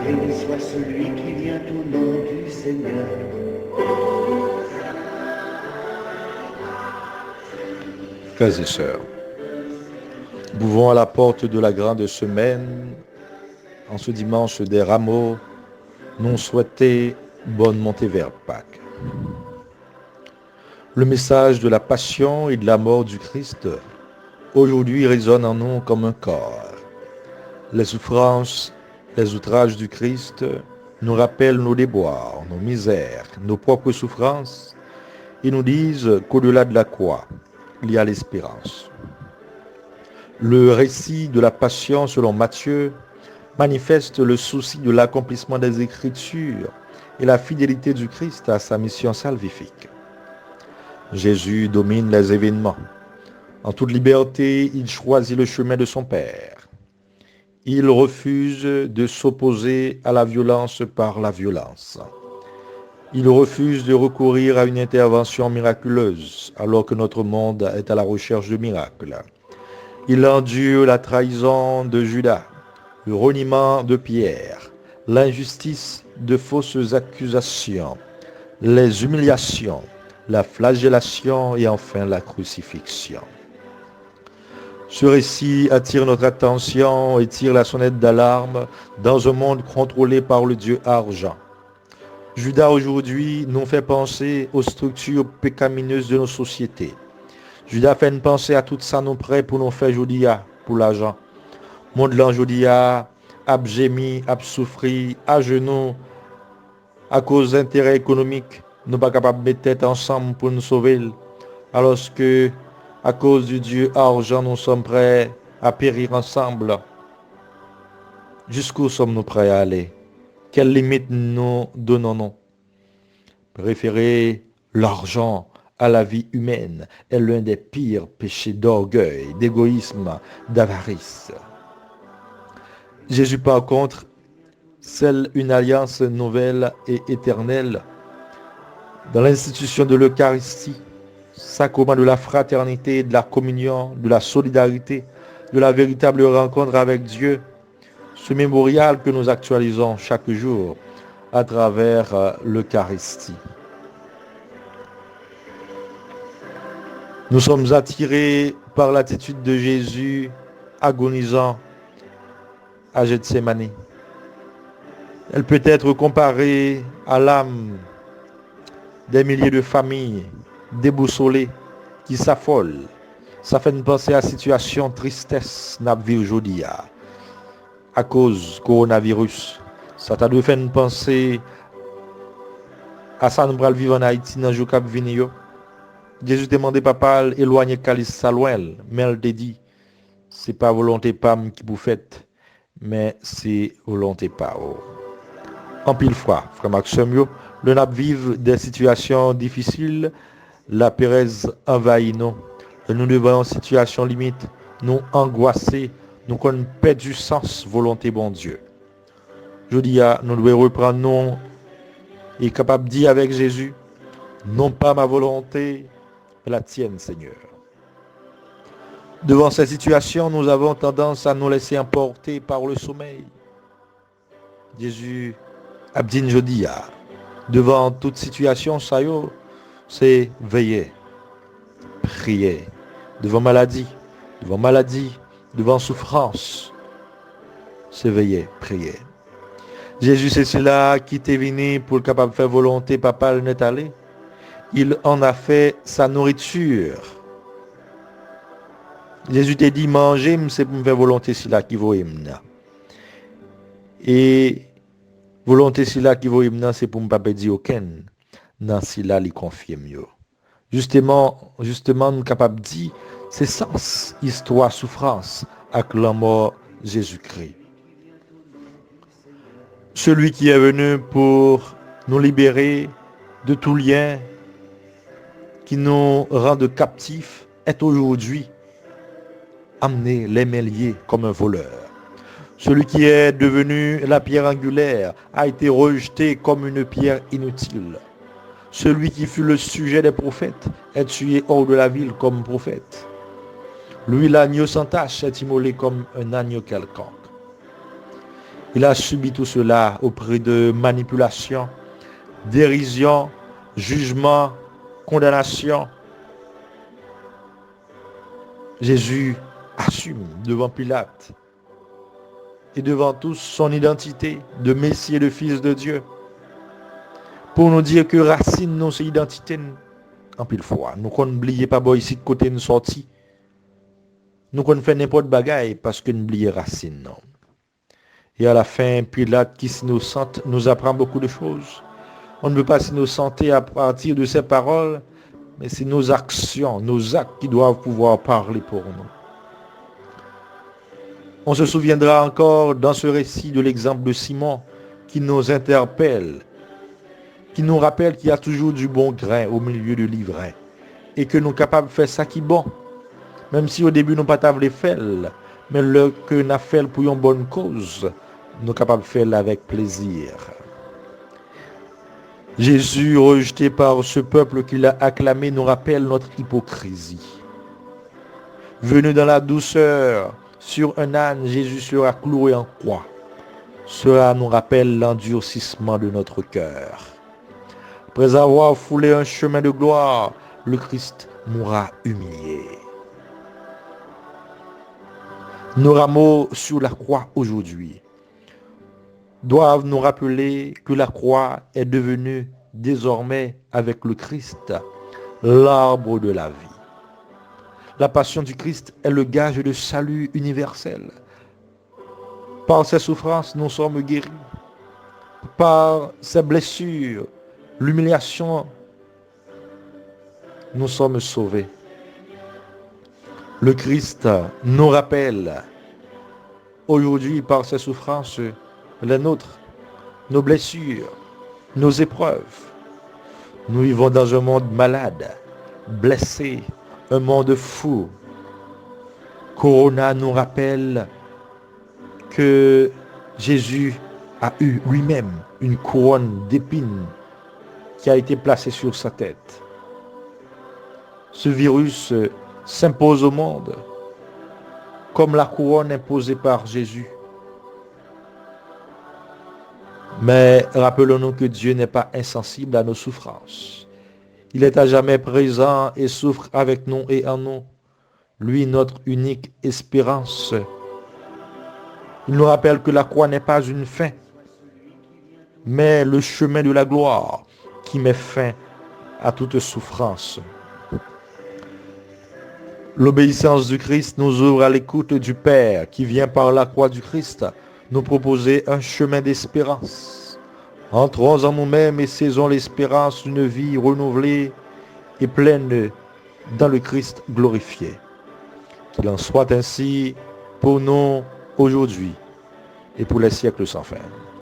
Béni soit celui qui vient au nom du Seigneur. Frères et sœurs, bouvons à la porte de la grande semaine, en ce dimanche des rameaux, nous souhaiter bonne montée vers Pâques. Le message de la passion et de la mort du Christ aujourd'hui résonne en nous comme un corps. Les souffrances, les outrages du Christ nous rappellent nos déboires, nos misères, nos propres souffrances et nous disent qu'au-delà de la croix, il y a l'espérance. Le récit de la passion selon Matthieu manifeste le souci de l'accomplissement des Écritures et la fidélité du Christ à sa mission salvifique. Jésus domine les événements. En toute liberté, il choisit le chemin de son Père. Il refuse de s'opposer à la violence par la violence. Il refuse de recourir à une intervention miraculeuse alors que notre monde est à la recherche de miracles. Il endure la trahison de Judas, le reniement de Pierre, l'injustice de fausses accusations, les humiliations, la flagellation et enfin la crucifixion. Ce récit attire notre attention et tire la sonnette d'alarme dans un monde contrôlé par le Dieu argent. Judas aujourd'hui nous fait penser aux structures pécamineuses de nos sociétés. Judas fait une pensée à tout ça nous prêt pour nous faire jodia pour l'argent. Monde là jodia a gémi, a souffri, à genoux à cause d'intérêts économiques, nous pas capables de mettre tête ensemble pour nous sauver. Alors que à cause du Dieu argent, nous sommes prêts à périr ensemble. Jusqu'où sommes-nous prêts à aller? Quelles limites nous donnons-nous? Préférer l'argent à la vie humaine est l'un des pires péchés d'orgueil, d'égoïsme, d'avarice. Jésus, par contre, scelle une alliance nouvelle et éternelle dans l'institution de l'Eucharistie, sacrement de la fraternité, de la communion, de la solidarité, de la véritable rencontre avec Dieu, ce mémorial que nous actualisons chaque jour à travers l'Eucharistie. Nous sommes attirés par l'attitude de Jésus agonisant à Gethsémani. Elle peut être comparée à l'âme des milliers de familles déboussolées qui s'affolent. Ça fait une pensée à la situation tristesse n'a vu aujourd'hui à cause du coronavirus. Ça t'a dû faire une pensée à ça nous pral vivre en Haïti dans le jour qui vient. Jésus demandé papa éloigner calice ça loin, mais elle te dit c'est pas volonté pam qui vous faites, mais c'est volonté pas. En pile fois, frère Maxime, le nap vive des situations difficiles, la pérèse envahit nous. Nous devons en situation limite, nous angoisser, nous qu'on perd du sens, volonté bon Dieu. Je dis à nous devons reprendre nous et capable de dire avec Jésus, non pas ma volonté, mais la tienne, Seigneur. Devant ces situations, nous avons tendance à nous laisser emporter par le sommeil. Jésus Abdine Jodia, devant toute situation, ça y est, c'est veiller, prier, devant maladie, devant souffrance, c'est veiller, prier. Jésus, c'est cela qui t'est venu pour le capable de faire volonté, papa le net allé. Il en a fait sa nourriture. Jésus t'a dit, manger, c'est pour me faire volonté, c'est là qui vaut hymne. Et volonté c'est là qui vaut hymne, c'est pour me pas dire aucun. Non, c'est là qui confie mieux. Justement, nous sommes capables de dire, c'est sens, histoire, souffrance, avec la mort Jésus-Christ. Celui qui est venu pour nous libérer de tout lien qui nous rend captifs est aujourd'hui amené les mains liées comme un voleur. Celui qui est devenu la pierre angulaire a été rejeté comme une pierre inutile. Celui qui fut le sujet des prophètes est tué hors de la ville comme prophète. Lui, l'agneau sans tache, est immolé comme un agneau quelconque. Il a subi tout cela auprès de manipulation, dérision, jugement, condamnation. Jésus assume devant Pilate et devant tous son identité de Messie et de Fils de Dieu. Pour nous dire que racine nous, c'est identité en pile fois. Nous qu'on n'oublie pas ici de côté nous sorti. Nous qu'on fait n'importe bagaille parce que nous oublions racine. Non. Et à la fin, Pilate qui s'innocente nous apprend beaucoup de choses. On ne peut pas s'innocenter à partir de ses paroles, mais c'est nos actions, nos actes qui doivent pouvoir parler pour nous. On se souviendra encore dans ce récit de l'exemple de Simon qui nous interpelle, qui nous rappelle qu'il y a toujours du bon grain au milieu de l'ivraie et que nous sommes capables de faire ça qui est bon. Même si au début nous ne sommes pas capables de faire, mais le que nous avons fait pour une bonne cause, nous sommes capables de faire avec plaisir. Jésus, rejeté par ce peuple qu'il a acclamé, nous rappelle notre hypocrisie. Venu dans la douceur, sur un âne, Jésus sera cloué en croix. Cela nous rappelle l'endurcissement de notre cœur. Après avoir foulé un chemin de gloire, le Christ mourra humilié. Nos rameaux sur la croix aujourd'hui doivent nous rappeler que la croix est devenue désormais avec le Christ l'arbre de la vie. La passion du Christ est le gage de salut universel. Par ses souffrances, nous sommes guéris. Par ses blessures, l'humiliation, nous sommes sauvés. Le Christ nous rappelle aujourd'hui par ses souffrances les nôtres, nos blessures, nos épreuves. Nous vivons dans un monde malade, blessé, un monde fou. Corona nous rappelle que Jésus a eu lui-même une couronne d'épines qui a été placée sur sa tête. Ce virus s'impose au monde comme la couronne imposée par Jésus. Mais rappelons-nous que Dieu n'est pas insensible à nos souffrances. Il est à jamais présent et souffre avec nous et en nous. Lui, notre unique espérance. Il nous rappelle que la croix n'est pas une fin, mais le chemin de la gloire qui met fin à toute souffrance. L'obéissance du Christ nous ouvre à l'écoute du Père qui vient par la croix du Christ nous proposer un chemin d'espérance. Entrons en nous-mêmes et saisons l'espérance d'une vie renouvelée et pleine dans le Christ glorifié. Qu'il en soit ainsi pour nous aujourd'hui et pour les siècles sans fin.